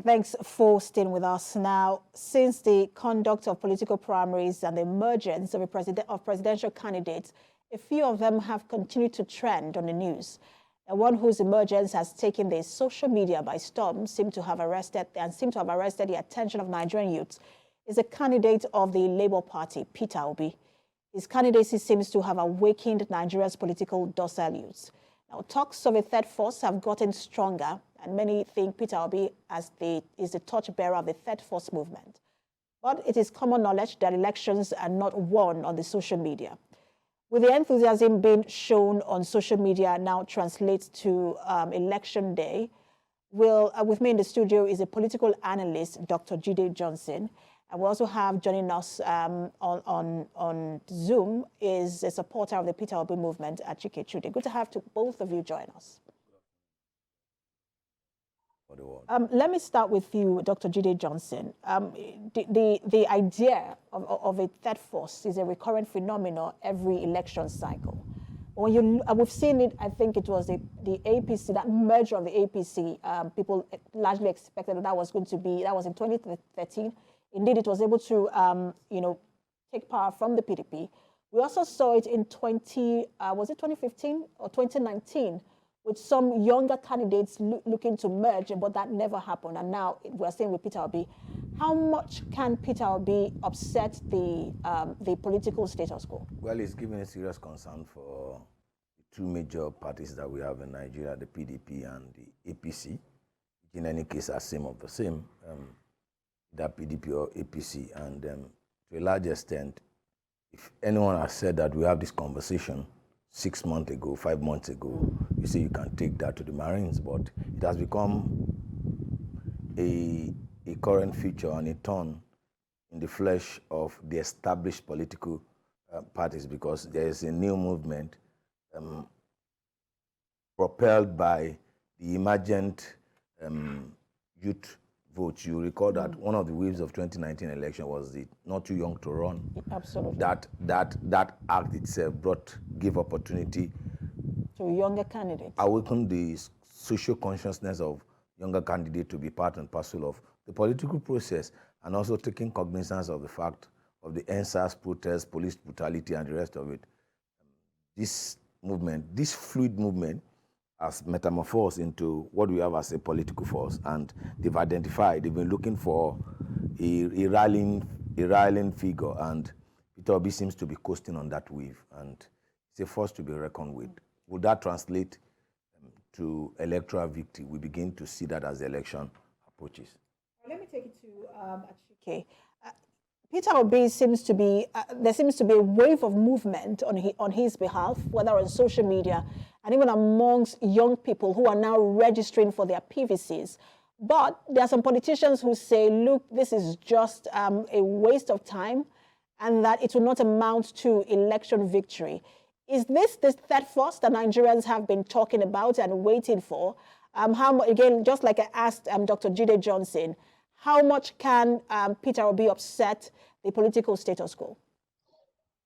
Thanks for staying with us. Now, since the conduct of political primaries and the emergence of presidential candidates, a few of them have continued to trend on the news. And one whose emergence has taken the social media by storm seemed to have arrested the attention of Nigerian youths is a candidate of the Labour Party, Peter Obi. His candidacy seems to have awakened Nigeria's political docile youths. Now, talks of a third force have gotten stronger, and many think Peter Obi is the torchbearer of the third force movement. But it is common knowledge that elections are not won on the social media. With the enthusiasm being shown on social media now translates to election day, with me in the studio is a political analyst, Dr. Jide Johnson. And we also have joining us on Zoom is a supporter of the Peter Obi movement at Chike Chude. Good to have both of you join us. Let me start with you, Dr. Jide Johnson. The idea of a third force is a recurrent phenomenon every election cycle. When we've seen it, I think it was the APC, that merger of the APC, people largely expected that was in 2013. Indeed, it was able to, take power from the PDP. We also saw it in 2015 or 2019, with some younger candidates looking to merge, but that never happened. And now we're seeing with Peter Obi. How much can Peter Obi upset the political status quo? Well, it's giving a serious concern for the two major parties that we have in Nigeria, the PDP and the APC, which in any case are same of the same, that PDP or APC. And to a large extent, if anyone has said that we have this conversation 6 months ago, 5 months ago, you say you can take that to the Marines, but it has become a current feature and a thorn in the flesh of the established political parties, because there is a new movement propelled by the emergent youth votes. You recall that one of the waves of 2019 election was the not too young to run. Absolutely. That act itself gave opportunity to younger candidates, awaken the social consciousness of younger candidates to be part and parcel of the political process, and also taking cognizance of the fact of the NSAS protests, police brutality, and the rest of it. This movement, this fluid movement, has metamorphosed into what we have as a political force, and they've been looking for a rallying figure, and Peter Obi seems to be coasting on that wave, and it's a force to be reckoned with. Would that translate to electoral victory? We begin to see that as the election approaches. Let me take it to Achike. Peter Obi seems to be, there seems to be a wave of movement on his behalf, whether on social media and even amongst young people who are now registering for their PVCs. But there are some politicians who say, look, this is just a waste of time and that it will not amount to election victory. Is this the third force that Nigerians have been talking about and waiting for? Again, just like I asked Dr. Jide Johnson, how much can Peter Obi upset the political status quo?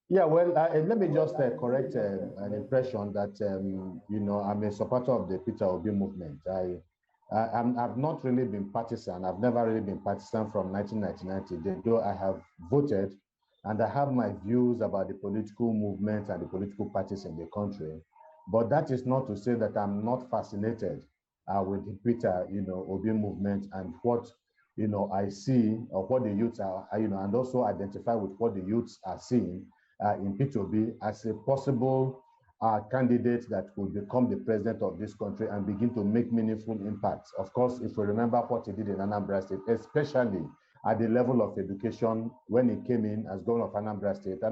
Yeah, well, let me just correct an impression that, I'm a supporter of the Peter Obi movement. I've not really been partisan. I've never really been partisan from 1999, though I have voted and I have my views about the political movement and the political parties in the country. But that is not to say that I'm not fascinated with the Peter, Obi movement and what, I see, or what the youths are, and also identify with what the youths are seeing in Peter Obi as a possible candidate that will become the president of this country and begin to make meaningful impacts. Of course, if we remember what he did in Anambra State, especially at the level of education, when he came in as governor of Anambra State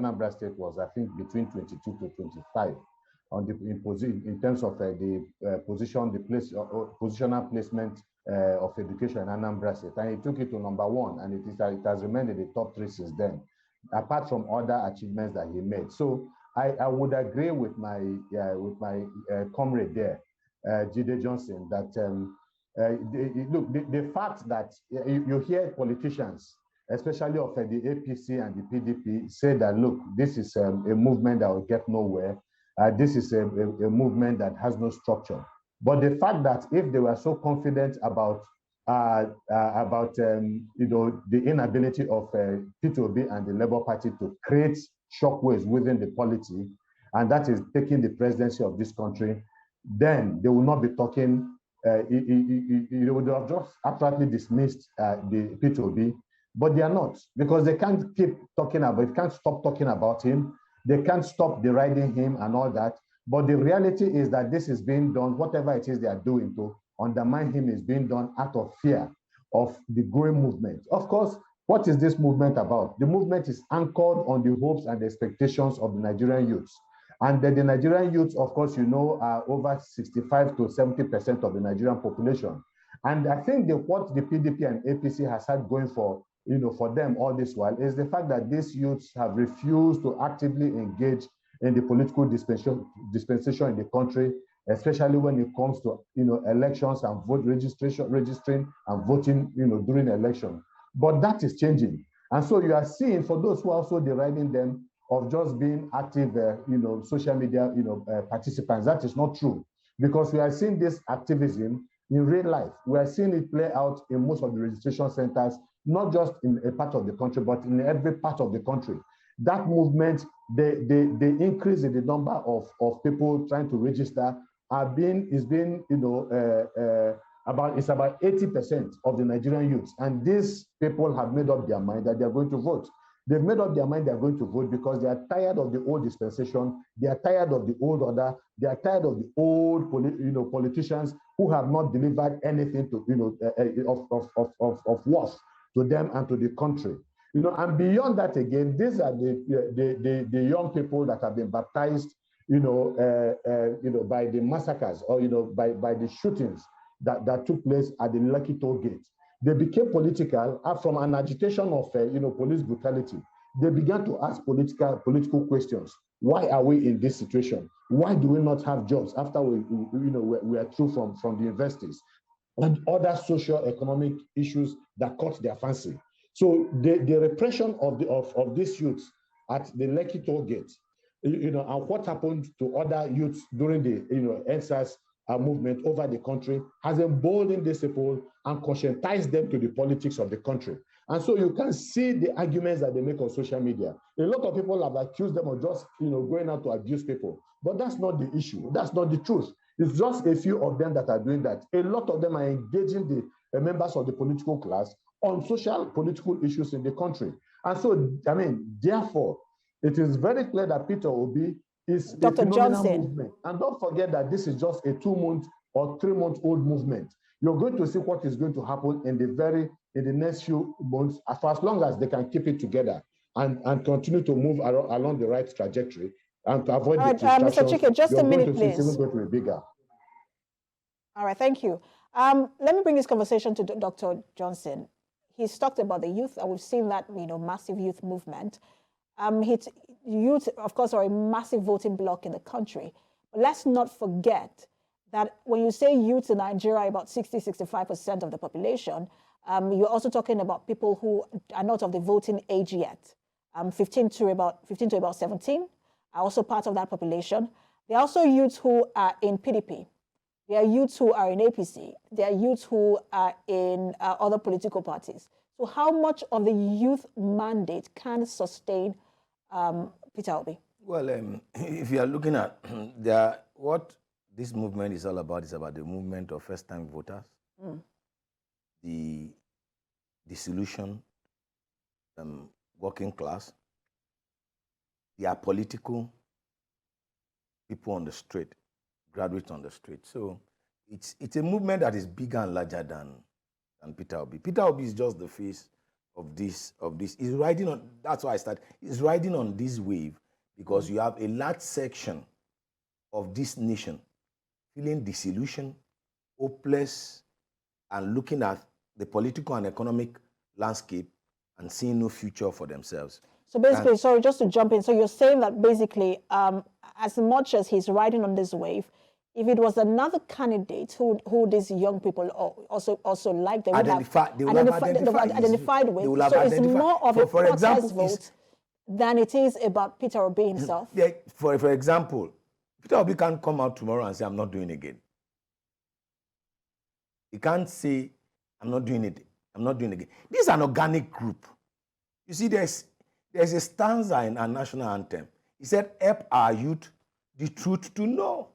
was, I think, between 22 to 25 on in terms of the positional placement of education in Anambra State, and he took it to #1, and it has remained in the top 3 since then, apart from other achievements that he made. So I would agree with my comrade there, Jide Johnson, that the fact that you hear politicians, especially of the APC and the PDP, say that, look, this is a movement that will get nowhere. This is a movement that has no structure. But the fact that if they were so confident about about the inability of Peter Obi and the Labour Party to create shockwaves within the polity, and that is taking the presidency of this country, then they will not be talking. They would have just absolutely dismissed the Peter Obi, but they are not, because they can't keep talking about. They can't stop talking about him. They can't stop deriding him and all that. But the reality is that this is being done. Whatever it is they are doing to undermine him is being done out of fear of the growing movement. Of course, what is this movement about? The movement is anchored on the hopes and expectations of the Nigerian youths. And the Nigerian youths, of course, are over 65 to 70% of the Nigerian population. And I think what the PDP and APC has had going for them all this while is the fact that these youths have refused to actively engage in the political dispensation in the country, especially when it comes to elections and vote registering and voting during election. But that is changing, and so you are seeing, for those who are also deriding them of just being active, social media, participants. That is not true, because we are seeing this activism in real life. We are seeing it play out in most of the registration centers, not just in a part of the country, but in every part of the country. That movement, the increase in the number of people trying to register it's about 80% of the Nigerian youths. And these people have made up their mind that they're going to vote. They've made up their mind they're going to vote because they are tired of the old dispensation. They are tired of the old order. They are tired of the old politicians who have not delivered anything to of worth to them and to the country. And beyond that, again, these are the young people that have been baptized, by the massacres or by the shootings that took place at the Lekki toll gate. They became political from an agitation of police brutality. They began to ask political questions. Why are we in this situation? Why do we not have jobs after we are through from the universities? And other socio-economic issues that caught their fancy. So the repression of these youths at the Lekki toll gate, and what happened to other youths during the NSAS movement over the country has emboldened these people and conscientized them to the politics of the country. And so you can see the arguments that they make on social media. A lot of people have accused them of just going out to abuse people, but that's not the issue. That's not the truth. It's just a few of them that are doing that. A lot of them are engaging the members of the political class on social political issues in the country. And so, therefore, it is very clear that Peter Obi is a phenomenal movement. And don't forget that this is just a 2-month or 3-month-old movement. You're going to see what is going to happen in the next few months, for as long as they can keep it together and continue to move along the right trajectory and to avoid the distractions. Mr. Chike, just a minute, please. It's even going to be bigger. All right, thank you. Let me bring this conversation to Dr. Johnson. He's talked about the youth, and we've seen that massive youth movement. Youth, of course, are a massive voting bloc in the country. But let's not forget that when you say youth in Nigeria, about 60-65% of the population, you're also talking about people who are not of the voting age yet. 15 to about 17 are also part of that population. There are also youths who are in PDP. There are youths who are in APC. There are youths who are in other political parties. So how much of the youth mandate can sustain Peter Obi? Well, if you are looking at what this movement is all about, is about the movement of first-time voters, the solution, working class, the apolitical people on the street, graduates on the street. So it's a movement that is bigger and larger than Peter Obi. Peter Obi is just the face of this. He's riding on, that's why I started, he's riding on this wave because you have a large section of this nation feeling disillusioned, hopeless, and looking at the political and economic landscape and seeing no future for themselves. So basically, sorry, just to jump in. So you're saying that basically, as much as he's riding on this wave, if it was another candidate who these young people also like, they would have identified with. So it's more of a protest vote than it is about Peter Obi himself. Yeah, for example, Peter Obi can't come out tomorrow and say, I'm not doing again. He can't say, I'm not doing it. I'm not doing it again. This is an organic group. You see, there's a stanza in our national anthem. It said, help our youth the truth to know.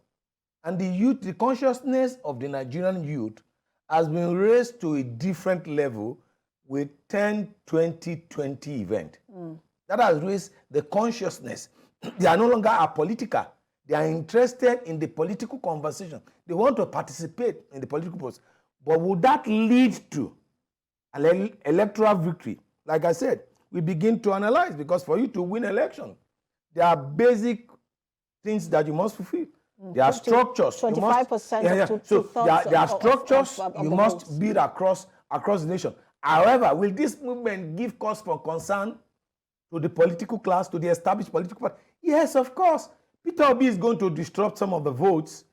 And the youth, the consciousness of the Nigerian youth has been raised to a different level with 10-20-20 event. That has raised the consciousness. They are no longer apolitical. They are interested in the political conversation. They want to participate in the political process. But would that lead to an electoral victory? Like I said, we begin to analyze, because for you to win election, there are basic things that you must fulfill. There are structures. 25%. So there are structures you must votes. build across the nation. However, will this movement give cause for concern to the political class, to the established political party? Yes, of course. Peter Obi is going to disrupt some of the votes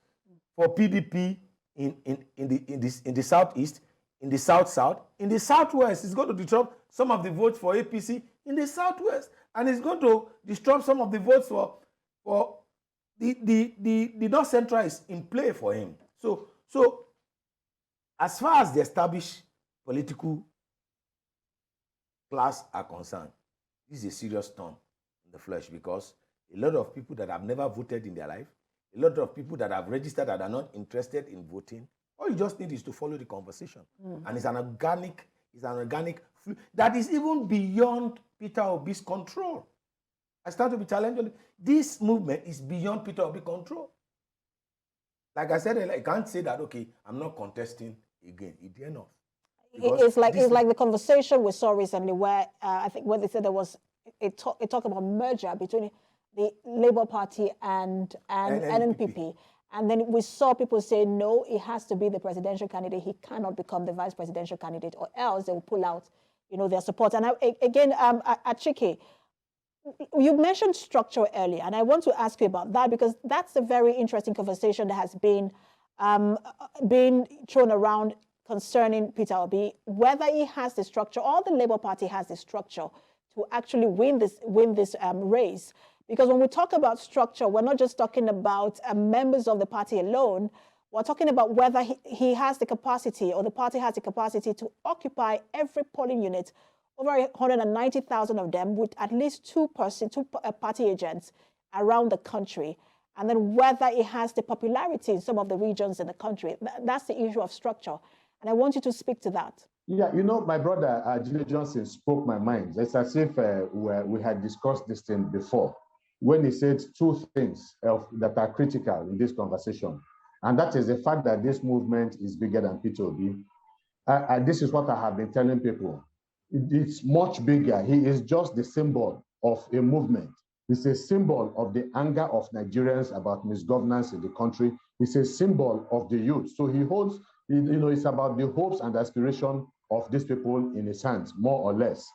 for PDP in the southeast, in the south-south, in the southwest. He's going to disrupt some of the votes for APC in the southwest, and he's going to disrupt some of the votes for the North Central is in play for him. So as far as the established political class are concerned, this is a serious storm in the flesh, because a lot of people that have never voted in their life, a lot of people that have registered that are not interested in voting, all you just need is to follow the conversation. And it's an organic that is even beyond Peter Obi's control. I start to be challenged. This movement is beyond Peter Obi's control. Like I said, I can't say that, okay, I'm not contesting again. It's enough. It's like the conversation we saw recently where I think when they said there was a talk about merger between the Labour Party and NPP. And then we saw people say, no, it has to be the presidential candidate. He cannot become the vice presidential candidate, or else they will pull out, their support. And again, Achike, you mentioned structure earlier, and I want to ask you about that, because that's a very interesting conversation that has been thrown around concerning Peter Obi, whether he has the structure or the Labour Party has the structure to actually win this race. Because when we talk about structure, we're not just talking about members of the party alone. We're talking about whether he has the capacity, or the party has the capacity, to occupy every polling unit, over 190,000 of them, with at least two party agents around the country. And then whether it has the popularity in some of the regions in the country. That's the issue of structure. And I want you to speak to that. Yeah, my brother, Jimmy Johnson, spoke my mind. It's as if we had discussed this thing before, when he said two things that are critical in this conversation. And that is the fact that this movement is bigger than Peter Obi. This is what I have been telling people. It's much bigger. He is just the symbol of a movement. It's a symbol of the anger of Nigerians about misgovernance in the country. It's a symbol of the youth. So he holds, it's about the hopes and aspiration of these people in his hands, more or less.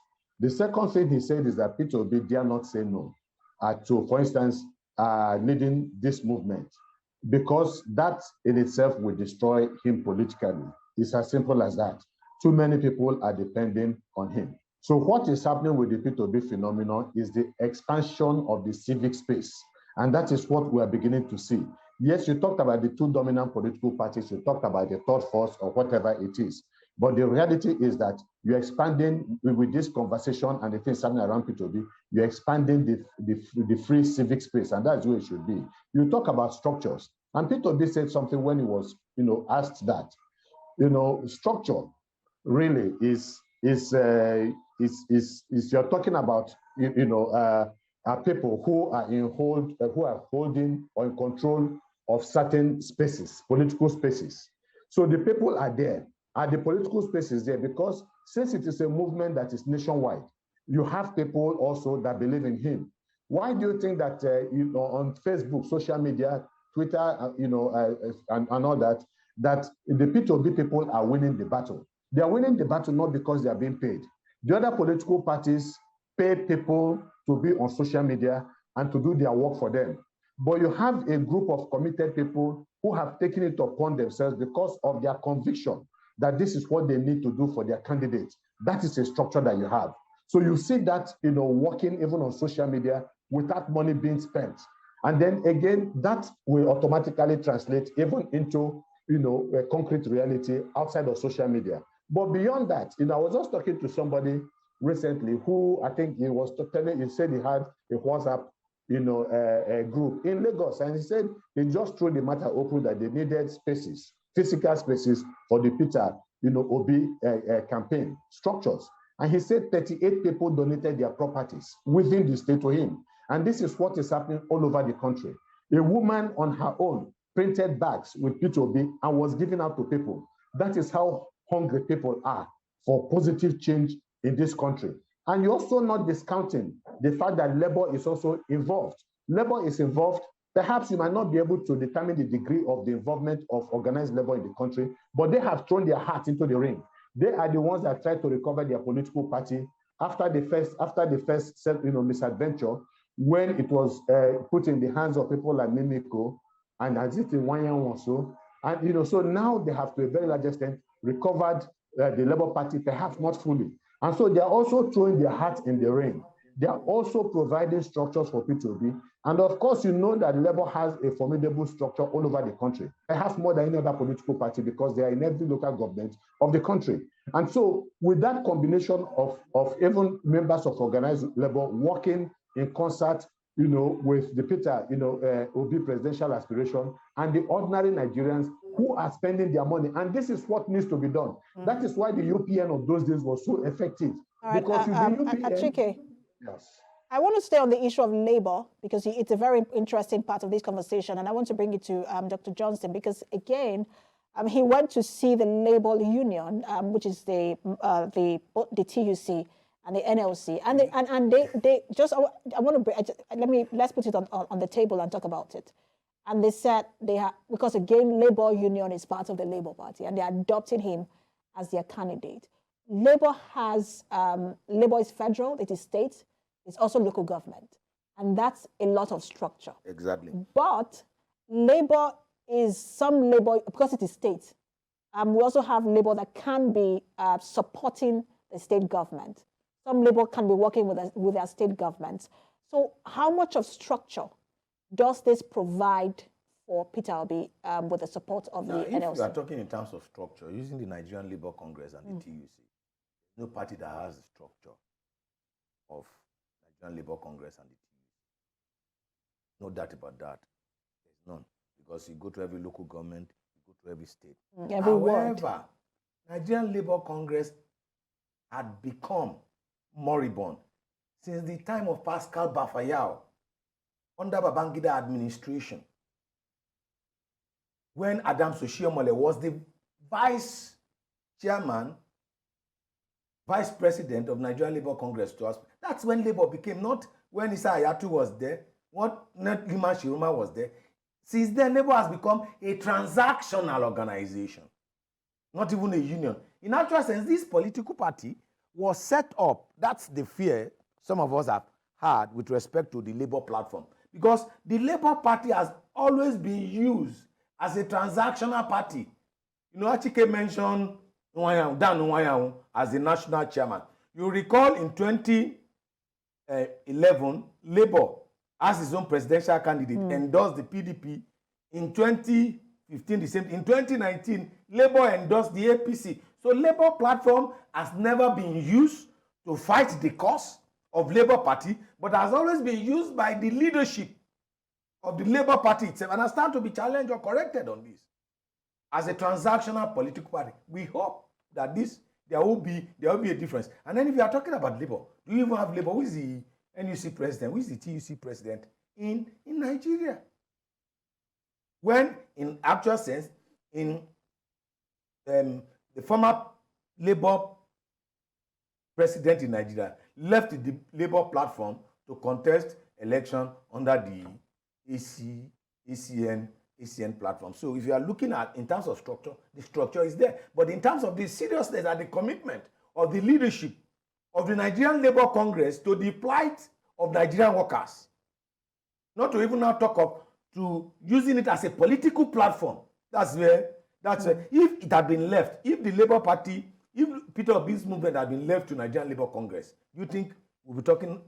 The second thing he said is that Peter Obi dare not say no to, for instance, leading this movement, because that in itself will destroy him politically. It's as simple as that. Too many people are depending on him. So what is happening with the Peter Obi phenomenon is the expansion of the civic space. And that is what we are beginning to see. Yes, you talked about the two dominant political parties, you talked about the third force or whatever it is. But the reality is that you're expanding with this conversation and the things happening around Peter Obi, you're expanding the free civic space, and that's where it should be. You talk about structures. And Peter Obi said something when he was, asked that, structure really is you're talking about people who are holding or in control of certain spaces, political spaces. So the people are there. Are the political spaces there? Because since it is a movement that is nationwide, you have people also that believe in him. Why do you think that on Facebook, social media, Twitter, and all that the Peter Obi people are winning the battle? They are winning the battle not because they are being paid. The other political parties pay people to be on social media and to do their work for them. But you have a group of committed people who have taken it upon themselves because of their conviction that this is what they need to do for their candidate. That is a structure that you have. So you see that, working even on social media without money being spent. And then again, that will automatically translate even into, a concrete reality outside of social media. But beyond that, I was just talking to somebody recently who I think he said he had a WhatsApp, a group in Lagos, and he said he just threw the matter open that they needed spaces, physical spaces for the Peter, Obi campaign structures. And he said 38 people donated their properties within the state to him. And this is what is happening all over the country. A woman on her own printed bags with Peter Obi and was given out to people. That is how hungry people are for positive change in this country. And you're also not discounting the fact that labor is also involved. Labor is involved. Perhaps you might not be able to determine the degree of the involvement of organized labor in the country, but they have thrown their heart into the ring. They are the ones that tried to recover their political party after the first misadventure, when it was put in the hands of people like Mimiko and Aziti Wanyan also. And so now they have to a very large extent recovered the Labour Party, perhaps not fully. And so they are also throwing their hat in the ring. They are also providing structures for P2B. And of course, you know that Labour has a formidable structure all over the country. Perhaps more than any other political party, because they are in every local government of the country. And so with that combination of even members of organized Labour working in concert, with the Peter, Obi presidential aspiration, and the ordinary Nigerians who are spending their money. And this is what needs to be done. That is why the UPN of those days was so effective. All right, because Achike, yes. I want to stay on the issue of labor because it's a very interesting part of this conversation. And I want to bring it to Dr. Johnson because, again, he went to see the labor union, which is the TUC and the NLC, and they just, I want to let's put it on the table and talk about it. And they said because again, labor union is part of the Labour Party, and they're adopting him as their candidate. Labor is federal, it is state, it's also local government, and that's a lot of structure. Exactly. But labor because it is state. We also have labor that can be supporting the state government. Some labor can be working with their state governments. So how much of structure does this provide for Peter Obi with the support of the NLC? If you are talking in terms of structure, using the Nigerian Labour Congress and the TUC, no party that has the structure of Nigerian Labour Congress and the TUC. No doubt about that. There's none. Because you go to every local government, you go to every state. However, Nigerian Labour Congress had become moribund since the time of Pascal Bafayao under Babangida administration, when Adam Oshiomhole was the vice president of Nigerian Labour Congress to us. That's when Labour became, not when Issa Hayatu was there, not Liman Shiruma was there. Since then, Labour has become a transactional organization, not even a union. In actual sense, this political party was set up. That's the fear some of us have had with respect to the Labour platform. Because the Labour Party has always been used as a transactional party. Achike mentioned Dan Nwayahu as the national chairman. You recall in 2011, Labour, as his own presidential candidate, endorsed the PDP. In 2015, the same. In 2019, Labour endorsed the APC. So Labour platform has never been used to fight the cause of Labour Party, but has always been used by the leadership of the Labour Party itself, and has started to be challenged or corrected on this as a transactional political party. We hope that there will be a difference. And then if you are talking about Labour, do you even have Labour? Who is the NUC president? Who is the TUC president in Nigeria? When, in actual sense, in the former Labour president in Nigeria left the Labour platform to contest election under the ACN platform. So if you are looking at, in terms of structure, the structure is there. But in terms of the seriousness and the commitment of the leadership of the Nigerian Labour Congress to the plight of Nigerian workers, not to even now talk of to using it as a political platform, that's where if it had been left, if the Labour Party, if Peter Obi's movement had been left to Nigerian Labour Congress, you think we'll be talking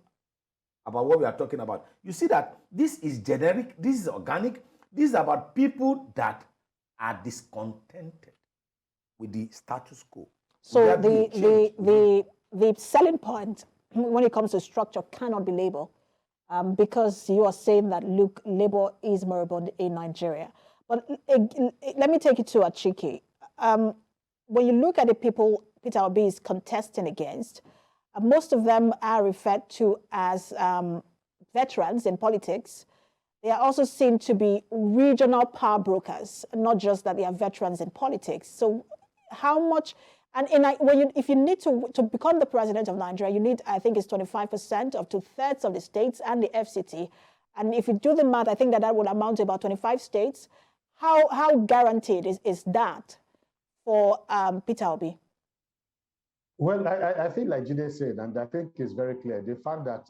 about what we are talking about? You see that this is generic, this is organic, this is about people that are discontented with the status quo. So the selling point when it comes to structure cannot be labor, because you are saying that, look, labor is moribund in Nigeria. But let me take you to Achike. When you look at the people Peter Obi is contesting against, most of them are referred to as veterans in politics. They are also seen to be regional power brokers, not just that they are veterans in politics. So how much, and if you need to become the president of Nigeria, you need, I think it's 25% of 2/3 of the states and the FCT. And if you do the math, I think that would amount to about 25 states. How guaranteed is that for Peter Obi? Well, I think like Jide said, and I think it's very clear, the fact that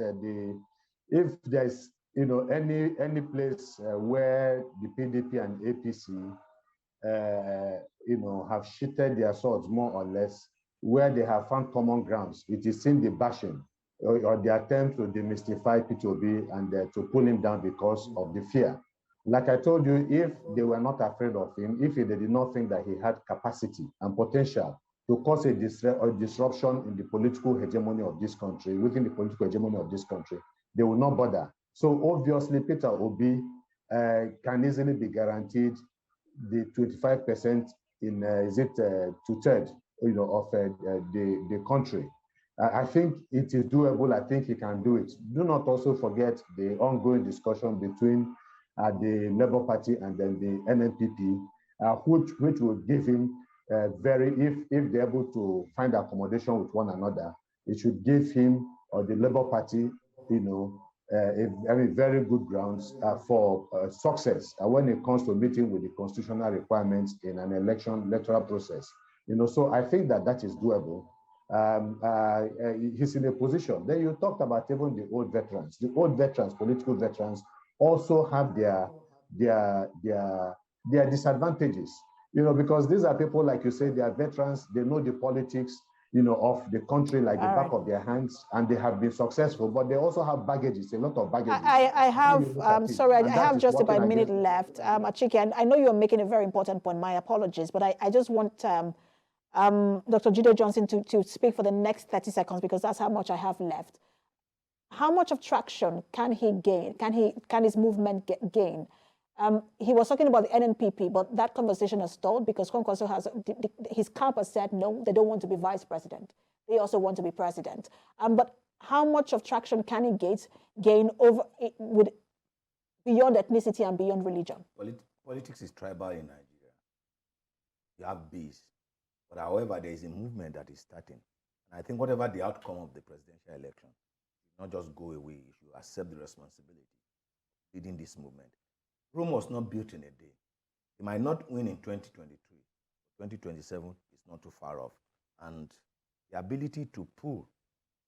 if there's any place where the PDP and APC have shifted their swords more or less, where they have found common grounds, it is in the bashing or the attempt to demystify Peter Obi and to pull him down because of the fear. Like I told you, if they were not afraid of him, if they did not think that he had capacity and potential to cause a disruption in the political hegemony of this country, within the political hegemony of this country, they will not bother. So obviously, Peter Obi can easily be guaranteed the 25% in, 2/3, of the country. I think it is doable. I think he can do it. Do not also forget the ongoing discussion between the Labour Party and then the NNPP, which will give him if they're able to find accommodation with one another, it should give him or the Labour Party, very good grounds for success when it comes to meeting with the constitutional requirements in an electoral process. So I think that is doable. He's in a position. Then you talked about even the old veterans. The old veterans, political veterans, also have their disadvantages. Because these are people, like you say, they are veterans. They know the politics, of the country like the back of their hands, and they have been successful. But they also have baggages, a lot of baggages. I have, sorry, I have just about a minute left. Achike, and I know you are making a very important point. My apologies, but I just want Dr. Jide Johnson to speak for the next 30 seconds, because that's how much I have left. How much of traction can he gain? Can his movement gain? He was talking about the NNPP, but that conversation has stalled because Kwankwaso his camp has said no, they don't want to be vice president. They also want to be president. But how much of traction can he gain beyond ethnicity and beyond religion? Politics is tribal in Nigeria. You have bees. But however, there is a movement that is starting. And I think whatever the outcome of the presidential election, not just go away, if you accept the responsibility of leading this movement. Rome was not built in a day. He might not win in 2023. 2027 is not too far off. And the ability to pull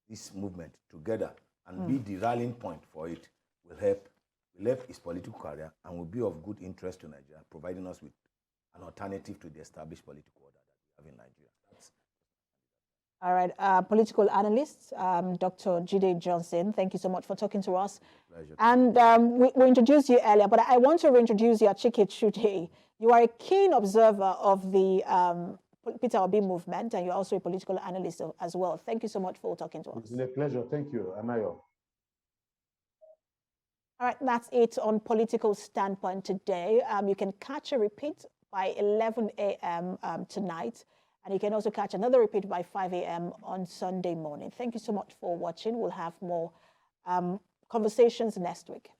this movement together and be the rallying point for it will help his political career and will be of good interest to Nigeria, providing us with an alternative to the established political order that we have in Nigeria. All right, political analyst, Dr. Jide Johnson, thank you so much for talking to us. Pleasure. And we introduced you earlier, but I want to reintroduce you, Achike Chude. You are a keen observer of the Peter Obi movement, and you're also a political analyst as well. Thank you so much for talking to us. It's been a pleasure. Thank you, Anayo. All right, that's it on Political Standpoint today. You can catch a repeat by 11 a.m. Tonight. And you can also catch another repeat by 5 a.m. on Sunday morning. Thank you so much for watching. We'll have more conversations next week.